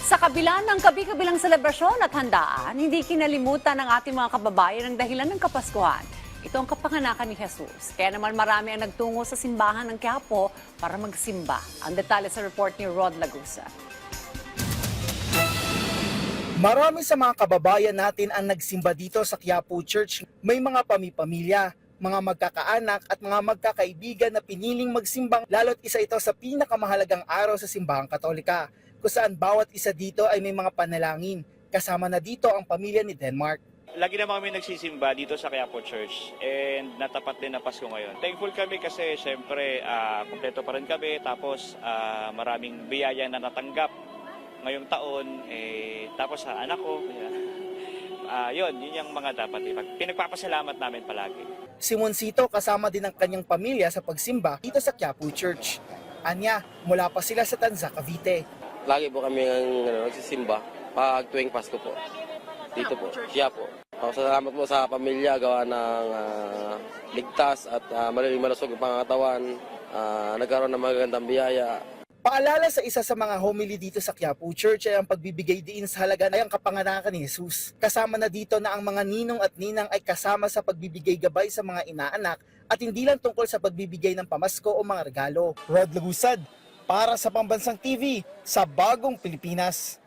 Sa kabila ng kabi-kabilang selebrasyon at handaan, hindi kinalimutan ng ating mga kababayan ang dahilan ng Kapaskuhan. Ito ang kapanganakan ni Jesus. Kaya naman marami ang nagtungo sa simbahan ng Quiapo para magsimba. Ang detalye sa report ni Rod Lagusa. Marami sa mga kababayan natin ang nagsimba dito sa Quiapo Church. May mga pamilya, mga magkakaanak at mga magkakaibigan na piniling magsimbang lalo't isa ito sa pinakamahalagang araw sa simbahang Katolika, kung saan bawat isa dito ay may mga panalangin. Kasama na dito ang pamilya ni Denmark. Lagi naman kami nagsisimba dito sa Quiapo Church and natapat din na Pasko ngayon. Thankful kami kasi syempre kumpleto pa rin kami, tapos maraming biyaya na natanggap ngayong taon, tapos sa anak ko. Yun yung mga dapat pinagpapasalamat namin palagi. Si Monsito kasama din ang kanyang pamilya sa pagsimba dito sa Quiapo Church. Anya, mula pa sila sa Tanza, Cavite. Lagi po kami nagsisimba pag tuwing Pasko po. Dito po, Quiapo. Salamat po sa pamilya, gawa ng ligtas at malusog ang pangatawan. Nagkaroon ng magandang biyaya. Paalala sa isa sa mga homily dito sa Quiapo Church ay ang pagbibigay diin sa halaga ng kapanganakan ni Jesus. Kasama na dito na ang mga ninong at ninang ay kasama sa pagbibigay gabay sa mga inaanak at hindi lang tungkol sa pagbibigay ng pamasko o mga regalo. Rod Lagusad, para sa Pambansang TV, sa Bagong Pilipinas.